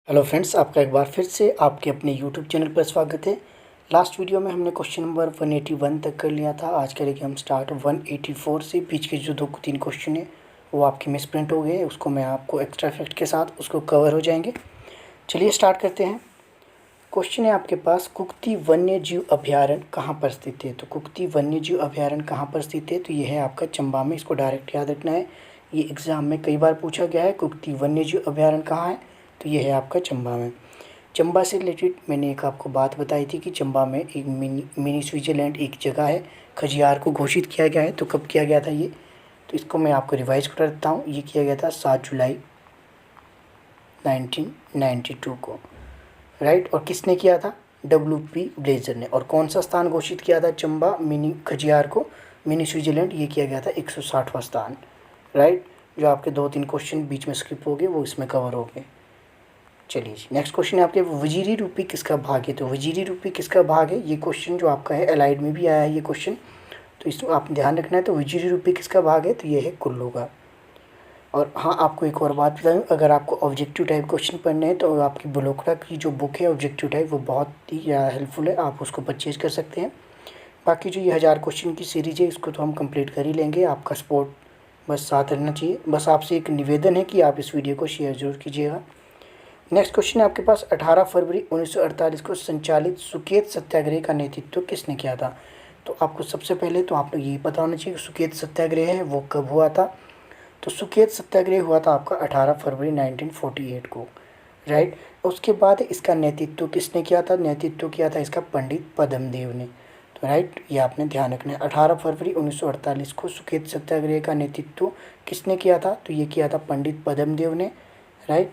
Hello friends, आपका एक बार फिर से आपके अपने यूट्यूब चैनल पर स्वागत है। लास्ट वीडियो में हमने क्वेश्चन नंबर 181 तक कर लिया था। आज करेंगे हम स्टार्ट 184 से। बीच के जो 2-3 क्वेश्चन है वो आपके मिस प्रिंट हो गए, उसको मैं आपको एक्स्ट्रा इफेक्ट के साथ उसको कवर हो जाएंगे। चलिए स्टार्ट करते हैं। क्वेश्चन है आपके पास, कुक्ति वन्य जीव अभ्यारण्य कहाँ पर स्थित है। तो कुक्ति वन्य जीव अभ्यारण्य कहाँ पर स्थित है, तो ये है आपका चंबा में। इसको डायरेक्ट याद रखना है, ये एग्ज़ाम में कई बार पूछा गया है। कुक्ति वन्य जीव अभ्यारण्य कहाँ है, तो ये है आपका चंबा में। चंबा से रिलेटेड मैंने एक आपको बात बताई थी कि चंबा में एक मिनी स्विट्ज़रलैंड एक जगह है, खजियार को घोषित किया गया है। तो कब किया गया था ये, तो इसको मैं आपको रिवाइज कर देता हूँ। ये किया गया था 7 जुलाई 1992 को, राइट। और किसने किया था, WP ब्लेजर ने। और कौन सा स्थान घोषित किया था चंबा मिनी खजियार को, मिनी स्विट्ज़रलैंड, ये किया गया था 160वां स्थान, राइट। जो आपके 2-3 क्वेश्चन बीच में स्किप हो गए वो इसमें कवर हो गए। चलिए जी, नेक्स्ट क्वेश्चन है आपके, वजीरी रूपी किसका भाग है। तो वजीरी रूपी किसका भाग है, ये क्वेश्चन जो आपका है एलाइड में भी आया है ये क्वेश्चन, तो इसको आप ध्यान रखना है। तो वजीरी रूपी किसका भाग है, तो ये है कुल्लू का। और हाँ, आपको एक और बात बताऊँ, अगर आपको ऑब्जेक्टिव टाइप क्वेश्चन पढ़ने हैं तो आपकी ब्लोकरा की जो बुक है ऑब्जेक्टिव टाइप, वो बहुत ही हेल्पफुल है, आप उसको परचेज कर सकते हैं। बाकी जो ये 1000 क्वेश्चन की सीरीज है इसको तो हम कंप्लीट कर ही लेंगे। आपका सपोर्ट बस साथ रहना चाहिए। बस आपसे एक निवेदन है कि आप इस वीडियो को शेयर जरूर कीजिएगा। नेक्स्ट क्वेश्चन है आपके पास, 18 फरवरी 1948 को संचालित सुकेत सत्याग्रह का नेतृत्व किसने किया था। तो आपको सबसे पहले तो आपको यही पता होना चाहिए कि सुकेत सत्याग्रह है वो कब हुआ था। तो सुकेत सत्याग्रह हुआ था आपका 18 फरवरी 1948 को, राइट। उसके बाद इसका नेतृत्व किसने किया था, नेतृत्व किया था इसका पंडित पद्मदेव ने। तो राइट, ये आपने ध्यान रखना है। 18 फरवरी 1948 को सुकेत सत्याग्रह का नेतृत्व किसने किया था, तो ये किया था पंडित पद्मदेव ने, राइट।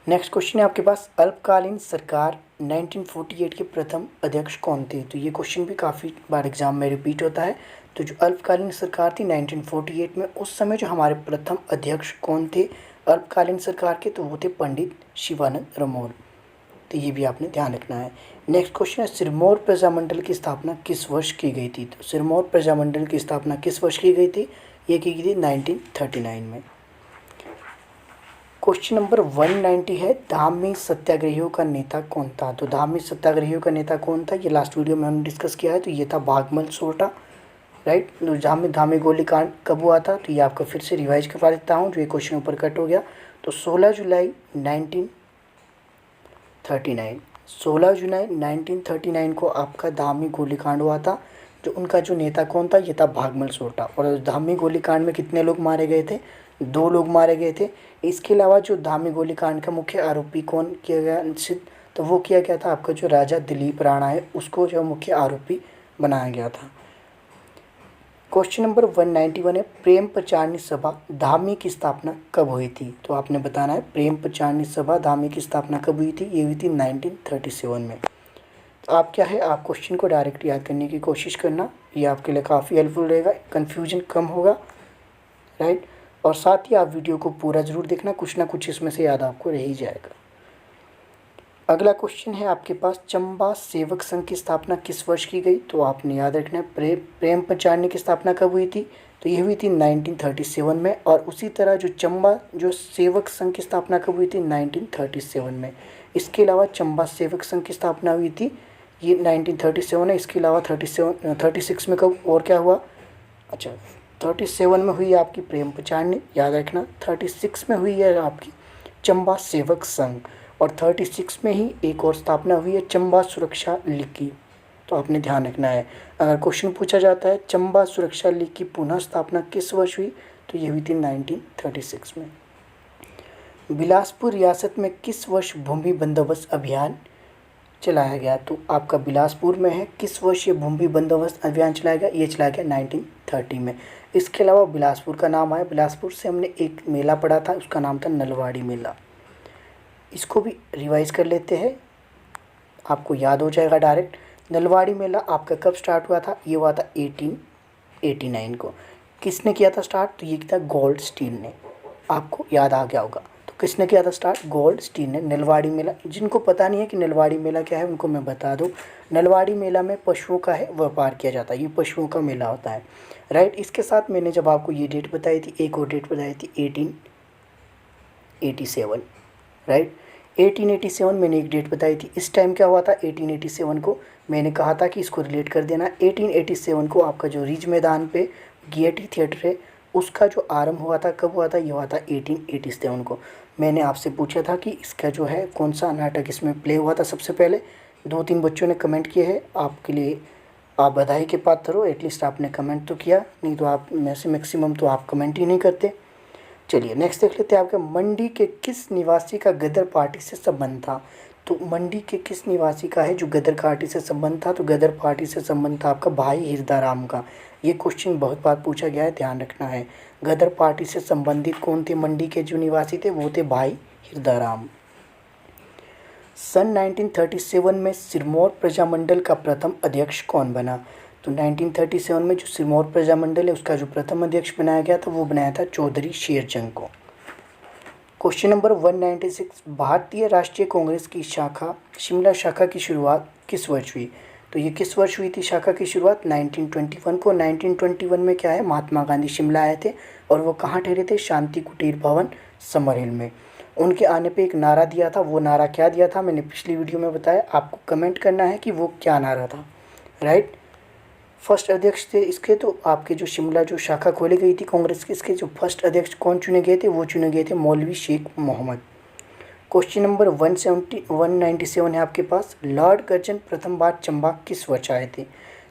नेक्स्ट क्वेश्चन है आपके पास, अल्पकालीन सरकार 1948 के प्रथम अध्यक्ष कौन थे। तो ये क्वेश्चन भी काफ़ी बार एग्जाम में रिपीट होता है। तो जो अल्पकालीन सरकार थी 1948 में, उस समय जो हमारे प्रथम अध्यक्ष कौन थे अल्पकालीन सरकार के, तो वो थे पंडित शिवानंद रमोल। तो ये भी आपने ध्यान रखना है। नेक्स्ट क्वेश्चन है, सिरमौर प्रजामंडल की स्थापना किस वर्ष की गई थी। तो सिरमौर प्रजामंडल की स्थापना किस वर्ष की गई थी, ये की गई थी 1939 में। क्वेश्चन नंबर 190 है, धामी सत्याग्रहियों का नेता कौन था। तो धामी सत्याग्रहियों का नेता कौन था, ये लास्ट वीडियो में हमने डिस्कस किया है। तो ये था भागमल सोरठा, राइट। तो धामी गोलीकांड कब हुआ था, तो ये आपको फिर से रिवाइज करवा देता हूँ, जो ये क्वेश्चन ऊपर कट हो गया। तो 16 जुलाई 1939 को आपका धामी गोलीकांड हुआ था। जो उनका जो नेता कौन था, ये था भागमल सोरठा। और धामी गोलीकांड में कितने लोग मारे गए थे, 2 लोग मारे गए थे। इसके अलावा जो धामी गोलीकांड का मुख्य आरोपी कौन किया गया निश्चित, तो वो किया गया था आपका जो राजा दिलीप राणा है, उसको जो मुख्य आरोपी बनाया गया था। क्वेश्चन नंबर 191 है, प्रेम प्रचारणी सभा धामी की स्थापना कब हुई थी। तो आपने बताना है प्रेम प्रचारणी सभा धामी की स्थापना कब हुई थी, ये हुई थी 1937 में। तो आप क्या है, आप क्वेश्चन को डायरेक्ट याद करने की कोशिश करना, ये आपके लिए काफ़ी हेल्पफुल रहेगा, कन्फ्यूजन कम होगा, राइट। और साथ ही आप वीडियो को पूरा ज़रूर देखना, कुछ ना कुछ इसमें से याद आपको रह ही जाएगा। अगला क्वेश्चन है आपके पास, चंबा सेवक संघ की स्थापना किस वर्ष की गई। तो आपने याद रखना है प्रेम प्रचारणी की स्थापना कब हुई थी, तो ये हुई थी 1937 में। और उसी तरह जो चंबा जो सेवक संघ की स्थापना कब हुई थी, 1937 में। इसके अलावा चंबा सेवक संघ की स्थापना हुई थी, ये 1937 है। इसके अलावा 36 में कब और क्या हुआ, अच्छा 37 में हुई आपकी प्रेम प्रचारणी, याद रखना। 36 में हुई है आपकी चंबा सेवक संघ, और 36 में ही एक और स्थापना हुई है चंबा सुरक्षा लीग की। तो आपने ध्यान रखना है, अगर क्वेश्चन पूछा जाता है चंबा सुरक्षा लीग की पुनः स्थापना किस वर्ष हुई, तो ये हुई थी 1936 में। बिलासपुर रियासत में किस वर्ष भूमि बंदोबस्त अभियान चलाया गया। तो आपका बिलासपुर में है, किस वर्ष ये भूमि बंदोबस्त अभियान चलाया गया, ये चलाया गया 1930 में। इसके अलावा बिलासपुर का नाम आया, बिलासपुर से हमने एक मेला पढ़ा था, उसका नाम था नलवाड़ी मेला। इसको भी रिवाइज कर लेते हैं, आपको याद हो जाएगा डायरेक्ट। नलवाड़ी मेला आपका कब स्टार्ट हुआ था, ये हुआ था 1889 को। किसने किया था स्टार्ट, तो ये था गोल्ड स्टील ने, आपको याद आ गया होगा। तो किसने किया था स्टार्ट, गोल्ड स्टील ने। नलवाड़ी मेला, जिनको पता नहीं है कि नलवाड़ी मेला क्या है उनको मैं बता दूं, नलवाड़ी मेला में पशुओं का है व्यापार किया जाता है, ये पशुओं का मेला होता है, राइट। इसके साथ मैंने जब आपको ये डेट बताई थी, एक और डेट बताई थी 1887, राइट। 1887 मैंने एक डेट बताई थी, इस टाइम क्या हुआ था 1887 को, मैंने कहा था कि इसको रिलेट कर देना। 1887 को आपका जो रिज मैदान पे गेयटी थिएटर है उसका जो आरंभ हुआ था, कब हुआ था, ये हुआ था 1887 को। मैंने आपसे पूछा था कि इसका जो है कौन सा नाटक इसमें प्ले हुआ था सबसे पहले। 2-3 बच्चों ने कमेंट किए हैं, आपके लिए आप बधाई के पात्र हो, एटलीस्ट आपने कमेंट तो किया, नहीं तो आप में से मैक्सिमम तो आप कमेंट ही नहीं करते। चलिए नेक्स्ट देख लेते हैं, आपके मंडी के किस निवासी का गदर पार्टी से संबंध था। तो मंडी के किस निवासी का है जो गदर पार्टी से संबंध था, तो गदर पार्टी से संबंध था आपका भाई हिरदाराम का। ये क्वेश्चन बहुत बार पूछा गया है, ध्यान रखना है। गदर पार्टी से संबंधित कौन थे मंडी के जो निवासी थे, वो थे भाई हिरदाराम। सन 1937 में सिरमौर प्रजामंडल का प्रथम अध्यक्ष कौन बना। तो 1937 में जो सिरमौर प्रजामंडल है उसका जो प्रथम अध्यक्ष बनाया गया था वो बनाया था चौधरी शेरचंद को। क्वेश्चन नंबर 196, भारतीय राष्ट्रीय कांग्रेस की शाखा शिमला शाखा की शुरुआत किस वर्ष हुई। तो ये किस वर्ष हुई थी शाखा की शुरुआत, 1921 को। 1921 में क्या है, महात्मा गांधी शिमला आए थे और वो कहाँ ठहरे थे, शांति कुटीर भवन समरहिल में। उनके आने पे एक नारा दिया था, वो नारा क्या दिया था मैंने पिछली वीडियो में बताया, आपको कमेंट करना है कि वो क्या नारा था, राइट। फर्स्ट अध्यक्ष थे इसके, तो आपके जो शिमला जो शाखा खोली गई थी कांग्रेस की, इसके जो फर्स्ट अध्यक्ष कौन चुने गए थे, वो चुने गए थे मौलवी शेख मोहम्मद। क्वेश्चन नंबर 197 है आपके पास, लॉर्ड कर्जन प्रथम बार चंबा किस वर्ष आए थे।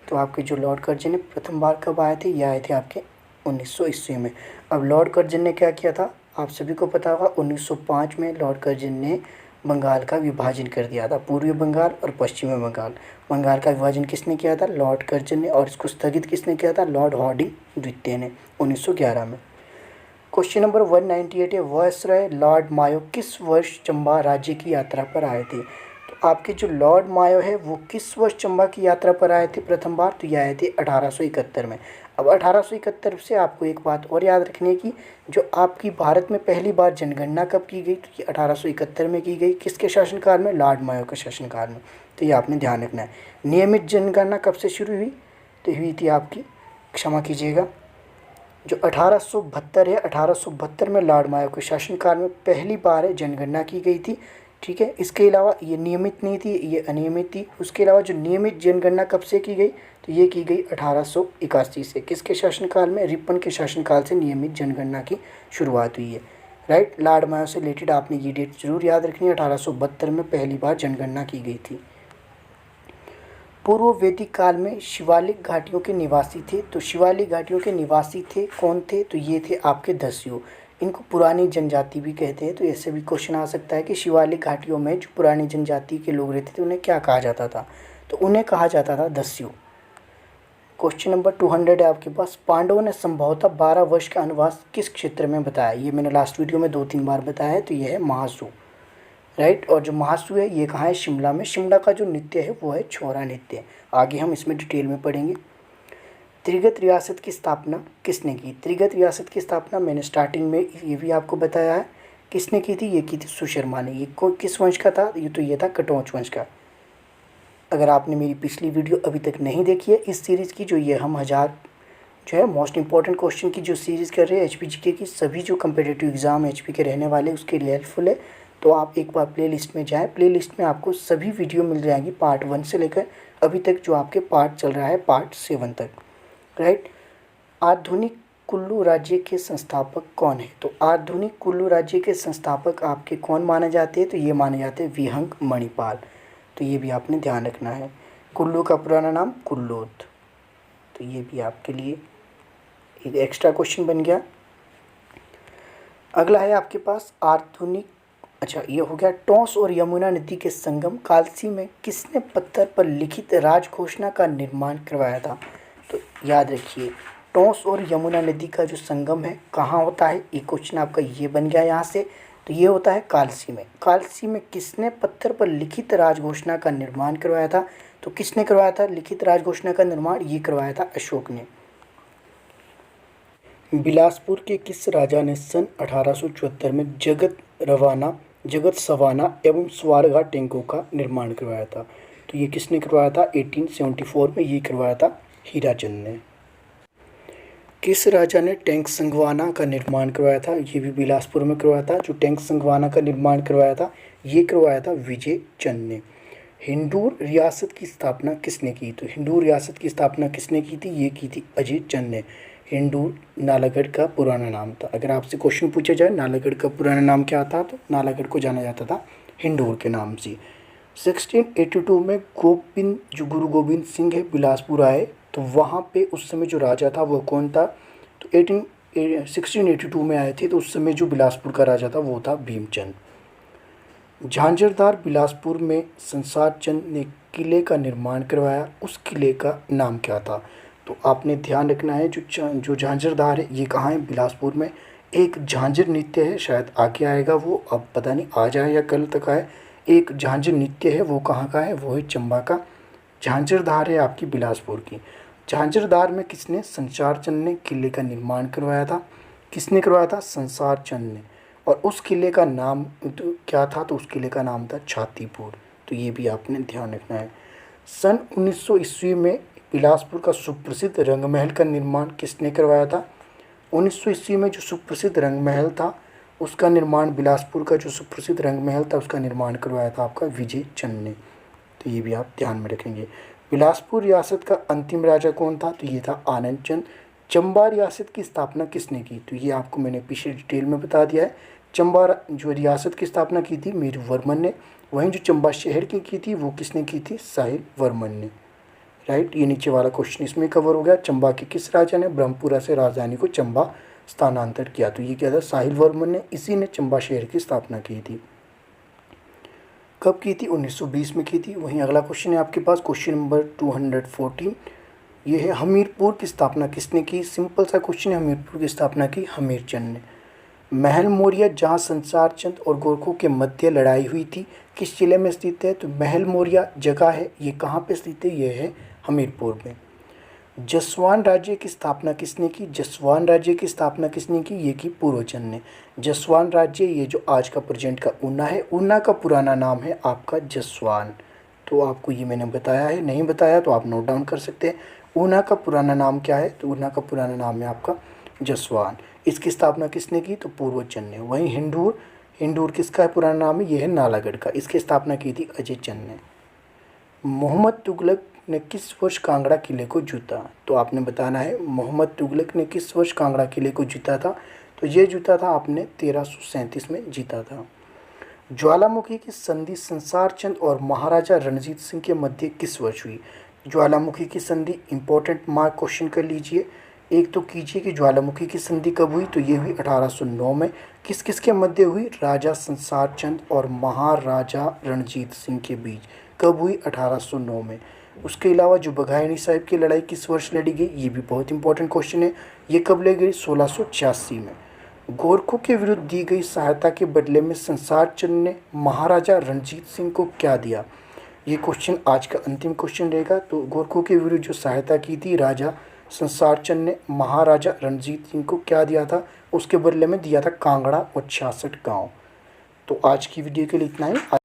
तो आपके जो लॉर्ड कर्जन है प्रथम बार कब आए थे, ये आए थे आपके 1900 ईस्वी में। अब लॉर्ड कर्जन ने क्या किया था, आप सभी को पता होगा, 1905 में लॉर्ड कर्जन ने बंगाल का विभाजन कर दिया था, पूर्वी बंगाल और पश्चिमी बंगाल। बंगाल का विभाजन किसने किया था, लॉर्ड कर्जन ने, और इसको स्थगित किसने किया था, लॉर्ड हार्डिंग द्वितीय ने 1911 में। क्वेश्चन नंबर 198 है, वायसराय लॉर्ड मायो किस वर्ष चंबा राज्य की यात्रा पर आए थे। तो आपके जो लॉर्ड मायो है वो किस वर्ष चंबा की यात्रा पर आए थे प्रथम बार, तो ये आए थे 1871 में। अब 1871 से आपको एक बात और याद रखनी है कि जो आपकी भारत में पहली बार जनगणना कब की गई, तो ये 1871 में की गई, किसके शासनकाल में, लॉर्ड मायो के शासनकाल में। तो ये आपने ध्यान रखना है। नियमित जनगणना कब से शुरू हुई, तो हुई थी आपकी, क्षमा कीजिएगा, जो 1872 है, 1872 में लॉर्ड मायो के शासनकाल में पहली बार है जनगणना की गई थी, ठीक है। इसके अलावा ये नियमित नहीं थी, ये अनियमित थी। उसके अलावा जो नियमित जनगणना कब से की गई, तो ये की गई 1881 से, किसके शासनकाल में, रिपन के शासनकाल से नियमित जनगणना की शुरुआत हुई है, राइट। लॉर्ड मायो से रिलेटेड आपने ये डेट जरूर याद रखनी है, 1872 में पहली बार जनगणना की गई थी। पूर्व वैदिक काल में शिवालिक घाटियों के निवासी थे, तो शिवालिक घाटियों के निवासी थे कौन थे, तो ये थे आपके दस्यु। इनको पुरानी जनजाति भी कहते हैं। तो ऐसे भी क्वेश्चन आ सकता है कि शिवालिक घाटियों में जो पुरानी जनजाति के लोग रहते थे उन्हें क्या कहा जाता था, तो उन्हें कहा जाता था दस्यु। क्वेश्चन नंबर 200 है आपके पास, पांडवों ने संभवतः 12 वर्ष का वनवास किस क्षेत्र में बताया। ये मैंने लास्ट वीडियो में 2-3 बार बताया है, तो ये है महासू, राइट। और जो महासू है ये कहाँ है, शिमला में। शिमला का जो नृत्य है वो है छोरा नृत्य। आगे हम इसमें डिटेल में पढ़ेंगे। त्रिगत रियासत की स्थापना किसने की। त्रिगत रियासत की स्थापना मैंने स्टार्टिंग में ये भी आपको बताया है, किसने की थी, ये की थी सुशर्मा ने। ये किस वंश का था, ये तो ये था कटौच वंश का। अगर आपने मेरी पिछली वीडियो अभी तक नहीं देखी है इस सीरीज़ की, जो ये हम 1000 जो है मोस्ट इंपॉर्टेंट क्वेश्चन की जो सीरीज़ कर रहे हैं HPGK की, सभी जो कम्पिटिटिव एग्जाम HP के रहने वाले उसके लिए हेल्पफुल है। तो आप एक बार प्लेलिस्ट में जाएं, प्लेलिस्ट में आपको सभी वीडियो मिल जाएंगी पार्ट 1 से लेकर अभी तक जो आपके पार्ट चल रहा है पार्ट 7 तक, राइट। आधुनिक कुल्लू राज्य के संस्थापक कौन है। तो आधुनिक कुल्लू राज्य के संस्थापक आपके कौन माने जाते हैं, तो ये माने जाते हैं विहंग मणिपाल। तो ये भी आपने ध्यान रखना है। कुल्लू का पुराना नाम कुल्लोद, तो ये भी आपके लिए एक एक्स्ट्रा क्वेश्चन बन गया। अगला है आपके पास आधुनिक, अच्छा ये हो गया। टोंस और यमुना नदी के संगम कालसी में किसने पत्थर पर लिखित राजघोषणा का निर्माण करवाया था। तो याद रखिए टोंस और यमुना नदी का जो संगम है कहाँ होता है, ये क्वेश्चन आपका ये बन गया यहाँ से। तो ये होता है कालसी में। कालसी में किसने पत्थर पर लिखित राजघोषणा का निर्माण करवाया था, तो किसने करवाया था लिखित राजघोषणा का निर्माण, ये करवाया था अशोक ने। बिलासपुर के किस राजा ने सन 1874 में जगत सवाना एवं स्वारघाट टैंकों का निर्माण करवाया था। तो ये किसने करवाया था, 1874 में ये करवाया था हीराचंद ने। किस राजा ने टैंक संगवाना का निर्माण करवाया था? ये भी बिलासपुर में करवाया था। जो टैंक संगवाना का निर्माण करवाया था, ये करवाया था विजय चंद ने। हिंदूर रियासत की स्थापना किसने की? तो हिंदूर रियासत की स्थापना किसने की थी? ये की थी अजय चंद ने। हिंदूर नालागढ़ का पुराना नाम था। अगर आपसे क्वेश्चन पूछा जाए नालागढ़ का पुराना नाम क्या था, तो नालागढ़ को जाना जाता था हिंदूर के नाम से। 1682 में गोविंद जो गुरु गोविंद सिंह है बिलासपुर आए, तो वहाँ पे उस समय जो राजा था वो कौन था? तो 1682 में आए थे, तो उस समय जो बिलासपुर का राजा था वो था भीमचंद। झांझरदार बिलासपुर में संसार चंद ने किले का निर्माण करवाया, उस किले का नाम क्या था? तो आपने ध्यान रखना है जो झांझरदार है ये कहाँ है? बिलासपुर में। एक झांझर नृत्य है, शायद आगे आएगा वो, अब पता नहीं आज आए या कल तक आए। एक झांझर नृत्य है, वो कहाँ का है? वो है चंबा का। झांझरधार है आपकी बिलासपुर की। झांझरधार में किसने? संसार चंद ने किले का निर्माण करवाया था। किसने करवाया था? संसार चंद ने। और उस किले का नाम तो क्या था? तो उस किले का नाम था छातीपुर। तो ये भी आपने ध्यान रखना है। सन 1900 ईस्वी में बिलासपुर का सुप्रसिद्ध रंगमहल का निर्माण किसने करवाया था? 1900 ईस्वी में जो सुप्रसिद्ध रंगमहल था उसका निर्माण, बिलासपुर का जो सुप्रसिद्ध रंगमहल था उसका निर्माण करवाया था आपका विजय चंद ने। तो ये भी आप ध्यान में रखेंगे। बिलासपुर रियासत का अंतिम राजा कौन था? तो ये था आनंद चंद। चंबा रियासत की स्थापना किसने की? तो ये आपको मैंने पीछे डिटेल में बता दिया है। चंबा जो रियासत की स्थापना की थी मेरू वर्मन ने। वहीं जो चंबा शहर की थी वो किसने की थी? साहिल वर्मन ने। राइट, ये नीचे वाला क्वेश्चन इसमें कवर हो गया। चंबा के किस राजा ने ब्रह्मपुरा से राजधानी को चंबा स्थानांतरित किया? तो ये क्या था? साहिल वर्मन ने। इसी ने चंबा शहर की स्थापना की थी। कब की थी? 1920 में की थी। वहीं अगला क्वेश्चन है आपके पास, क्वेश्चन नंबर 214। ये है हमीरपुर की स्थापना किसने की? सिंपल सा क्वेश्चन है। हमीरपुर की स्थापना की हमीरचंद ने। महल मौर्य जहाँ संसार चंद और गोरखों के मध्य लड़ाई हुई थी किस जिले में स्थित है? तो महल मौर्य जगह है, ये कहाँ पे स्थित है? ये है हमीरपुर में। जसवान राज्य की स्थापना किसने की? जसवान राज्य की स्थापना किसने की? ये की पूर्वचंद ने। जसवान राज्य ये जो आज का प्रेजेंट का ऊना है, ऊना का पुराना नाम है आपका जसवान। तो आपको ये मैंने बताया है, नहीं बताया तो आप नोट डाउन कर सकते हैं। ऊना का पुराना नाम क्या है? तो ऊना का पुराना नाम है आपका जसवान। इसकी स्थापना किसने की? तो पूर्वचंद ने। वहीं हिंदूर, हिंदूर किसका पुराना नाम है? ये है नालागढ़ का। इसकी स्थापना की थी अजय चंद ने। मोहम्मद तुगलक ने किस वर्ष कांगड़ा किले को जीता? तो आपने बताना है मोहम्मद तुगलक ने किस वर्ष कांगड़ा किले को जीता था? तो ये जीता था आपने 1337 में जीता था। ज्वालामुखी की संधि संसार चंद और महाराजा रणजीत सिंह के मध्य किस वर्ष हुई? ज्वालामुखी की संधि इंपॉर्टेंट मार्क क्वेश्चन कर लीजिए। एक तो कीजिए कि ज्वालामुखी की संधि कब हुई? तो ये हुई 1809 में। किस किस के मध्य हुई? राजा संसार चंद और महाराजा रणजीत सिंह के बीच। कब हुई? 1809 में। उसके अलावा जो बघानी साहिब की लड़ाई किस वर्ष लड़ी गई? ये भी बहुत इंपॉर्टेंट क्वेश्चन है। ये कब लड़ी गई? 1686 में। गोरखों के विरुद्ध दी गई सहायता के बदले में संसार चंद ने महाराजा रणजीत सिंह को क्या दिया? ये क्वेश्चन आज का अंतिम क्वेश्चन रहेगा। तो गोरखों के विरुद्ध जो सहायता की थी राजा संसार चंद ने महाराजा रणजीत सिंह को क्या दिया था? उसके बदले में दिया था कांगड़ा और 66 गाँव। तो आज की वीडियो के लिए इतना ही।